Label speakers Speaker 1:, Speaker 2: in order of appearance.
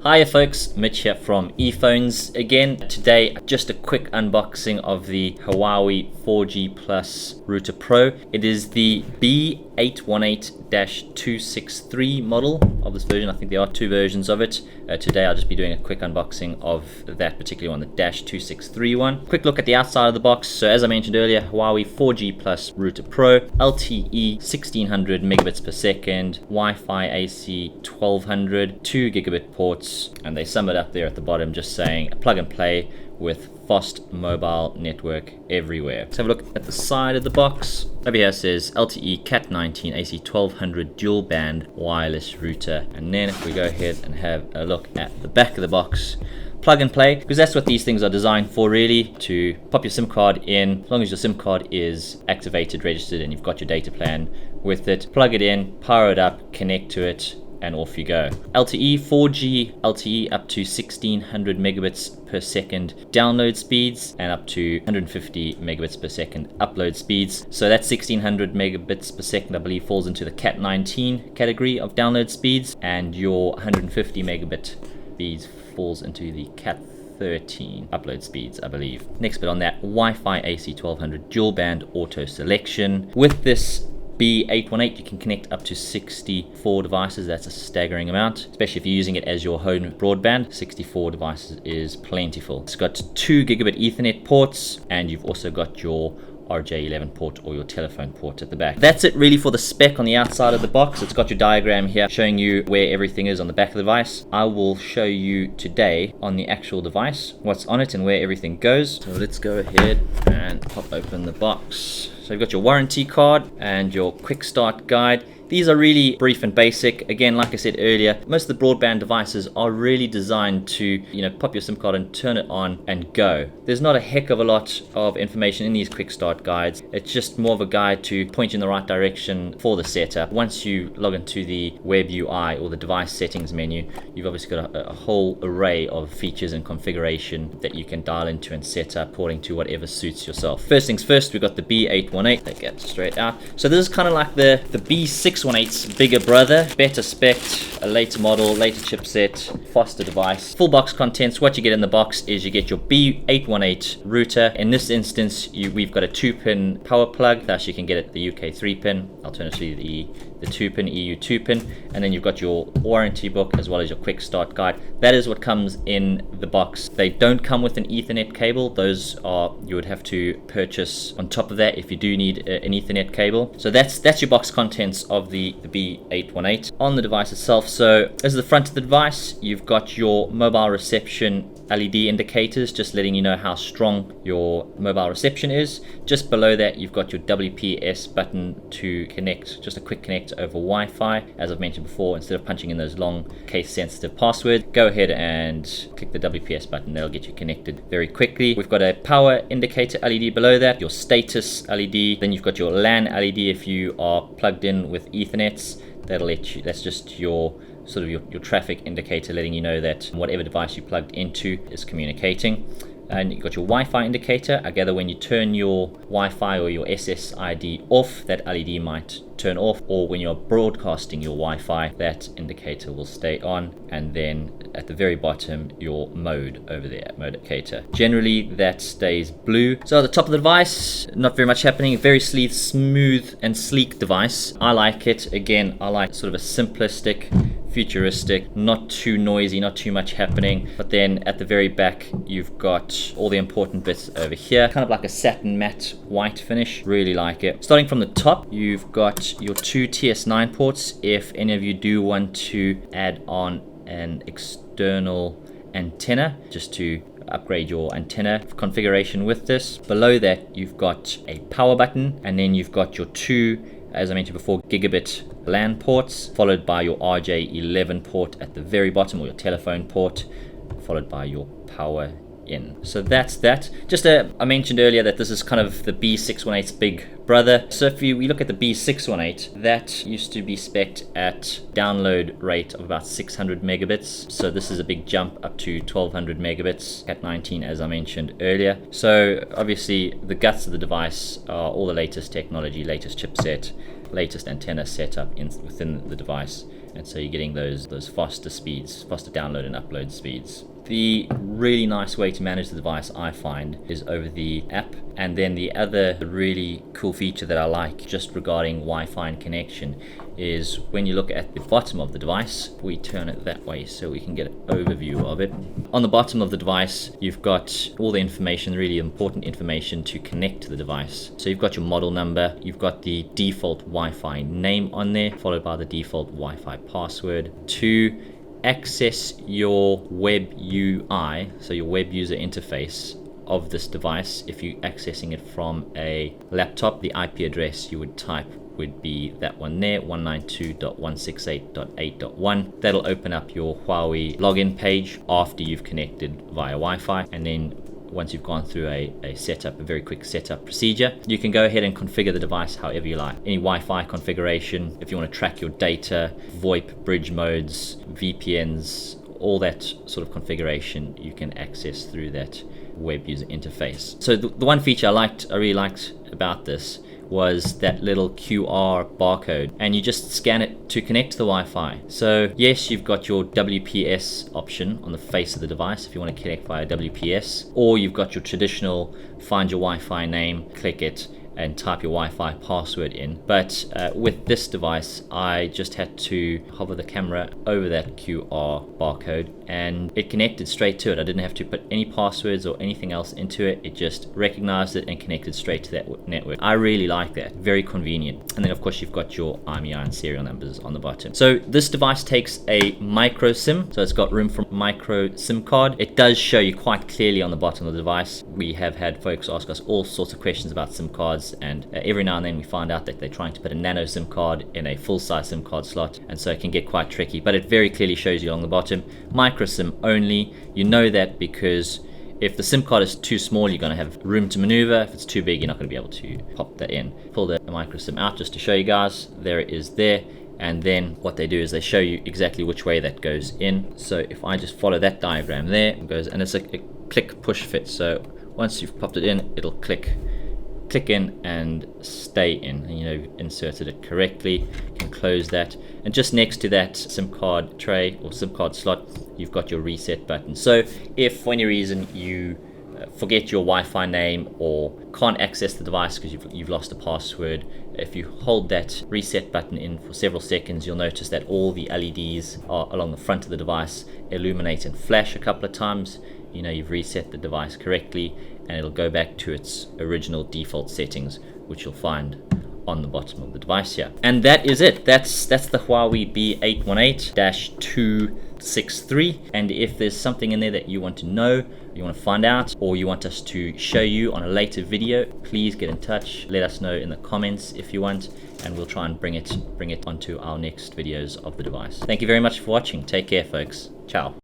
Speaker 1: Hiya folks, Mitch here from eFones again. Today, just a quick unboxing of the Huawei 4G Plus Router Pro. It is the B818-263 model of this version. I think there are two versions of it. Today I'll just be doing a quick unboxing of that particular one, the -263 one. Quick look at the outside of the box. So as I mentioned earlier, Huawei 4G Plus Router Pro, LTE 1600 megabits per second, Wi-Fi AC 1200, 2 gigabit ports, and they sum it up there at the bottom just saying plug and play with fast mobile network everywhere. Let's have a look at the side of the box. Over here it says LTE CAT-19 AC 1200 dual band wireless router. And then if we go ahead and have a look at the back of the box, plug and play, because that's what these things are designed for, really, to pop your SIM card in. As long as your SIM card is activated, registered, and you've got your data plan with it, plug it in, power it up, connect to it, and off you go. LTE, 4G LTE up to 1600 megabits per second download speeds and up to 150 megabits per second upload speeds. So that 1600 megabits per second, I believe, falls into the CAT-19 category of download speeds, and your 150 megabit speeds falls into the CAT-13 upload speeds, I believe. Next bit on that, Wi-Fi AC 1200 dual band auto selection. With this B818, you can connect up to 64 devices. That's a staggering amount, especially if you're using it as your home broadband. 64 devices is plentiful. It's got 2 gigabit Ethernet ports, and you've also got your RJ11 port or your telephone port at the back. That's it really for the spec on the outside of the box. It's got your diagram here showing you where everything is on the back of the device. I will show you today on the actual device what's on it and where everything goes. So let's go ahead and pop open the box. So you've got your warranty card and your quick start guide. These are really brief and basic. Again, like I said earlier, most of the broadband devices are really designed to, pop your SIM card and turn it on and go. There's not a heck of a lot of information in these quick start guides. It's just more of a guide to point you in the right direction for the setup. Once you log into the web UI or the device settings menu, you've obviously got a whole array of features and configuration that you can dial into and set up according to whatever suits yourself. First things first, we've got the B818. That gets straight out. So this is kind of like the B618's bigger brother, better spec, a later model, later chipset, faster device. Full box contents, what you get in the box is you get your B818 router. In this instance, we've got a 2-pin power plug, thus you can get it the UK 3-pin, alternatively the 2-pin EU 2-pin, and then you've got your warranty book as well as your quick start guide. That is what comes in the box. They don't come with an Ethernet cable. Those are, you would have to purchase on top of that if you do need an Ethernet cable. So that's your box contents of the B818. On the device itself, so as the front of the device, you've got your mobile reception LED indicators, just letting you know how strong your mobile reception is. Just below that, you've got your WPS button to connect, just a quick connect over Wi-Fi. As I've mentioned before, instead of punching in those long case-sensitive passwords, go ahead and click the WPS button. That'll get you connected very quickly. We've got a power indicator LED below that, your status LED, then you've got your LAN LED if you are plugged in with Ethernets. That'll let you, that's just your sort of your traffic indicator, letting you know that whatever device you plugged into is communicating. And you've got your Wi-Fi indicator. I gather when you turn your Wi-Fi or your SSID off, that LED might turn off, or when you're broadcasting your Wi-Fi, that indicator will stay on. And then at the very bottom, your mode over there, mode indicator. Generally, that stays blue. So at the top of the device, not very much happening. Very smooth and sleek device. I like it. Again, I like sort of a simplistic, futuristic, not too noisy, not too much happening. But then at the very back, you've got all the important bits over here, kind of like a satin matte white finish. Really like it. Starting from the top, you've got your 2 TS9 ports if any of you do want to add on an external antenna, just to upgrade your antenna configuration with this. Below that, you've got a power button, and then you've got your 2, as I mentioned before, gigabit LAN ports, followed by your RJ11 port at the very bottom, or your telephone port, followed by your power in. So that's that. Just I mentioned earlier that this is kind of the B618's big brother. So if we look at the B618, that used to be spec'd at download rate of about 600 megabits. So this is a big jump up to 1200 megabits, CAT-19 as I mentioned earlier. So obviously the guts of the device are all the latest technology, latest chipset, latest antenna setup within the device. and so you're getting those faster speeds, faster download and upload speeds. The really nice way to manage the device, I find, is over the app. And then the other really cool feature that I like just regarding Wi-Fi and connection is when you look at the bottom of the device, we turn it that way so we can get an overview of it. On the bottom of the device, you've got all the information, really important information to connect to the device. So you've got your model number, you've got the default Wi-Fi name on there, followed by the default Wi-Fi password. To access your web UI, so your web user interface of this device, if you're accessing it from a laptop, the IP address you would type would be that one there, 192.168.8.1. That'll open up your Huawei login page after you've connected via Wi-Fi, and then once you've gone through a very quick setup procedure, you can go ahead and configure the device however you like. Any Wi-Fi configuration, if you want to track your data, VoIP, bridge modes, VPNs, all that sort of configuration you can access through that web user interface. So the one feature I really liked about this was that little QR barcode, and you just scan it to connect to the Wi-Fi. So yes, you've got your WPS option on the face of the device if you want to connect via WPS, or you've got your traditional find your Wi-Fi name, click it, and type your Wi-Fi password in. But with this device, I just had to hover the camera over that QR barcode and it connected straight to it. I didn't have to put any passwords or anything else into it. It just recognized it and connected straight to that network. I really like that. Very convenient. And then of course you've got your IMEI and serial numbers on the bottom. So this device takes a micro SIM. So it's got room for micro SIM card. It does show you quite clearly on the bottom of the device. We have had folks ask us all sorts of questions about SIM cards, and every now and then we find out that they're trying to put a nano SIM card in a full-size SIM card slot, and so it can get quite tricky, but it very clearly shows you along the bottom, micro SIM only. You know that because if the SIM card is too small, you're going to have room to maneuver. If it's too big, you're not going to be able to pop that in. Pull the micro SIM out just to show you guys. There it is there. And then what they do is they show you exactly which way that goes in. So if I just follow that diagram there, it goes, and it's a click push fit. So once you've popped it in, it'll click in and stay in, and you've inserted it correctly. You can close that, and just next to that SIM card tray or SIM card slot, you've got your reset button. So if for any reason you forget your Wi-Fi name or can't access the device because you've lost a password, if you hold that reset button in for several seconds, you'll notice that all the LEDs along the front of the device illuminate and flash a couple of times. You've reset the device correctly, and it'll go back to its original default settings, which you'll find on the bottom of the device here. And that is it. That's the Huawei B818-263. And if there's something in there that you want to know, you want to find out, or you want us to show you on a later video, please get in touch. Let us know in the comments if you want, and we'll try and bring it onto our next videos of the device. Thank you very much for watching. Take care, folks. Ciao.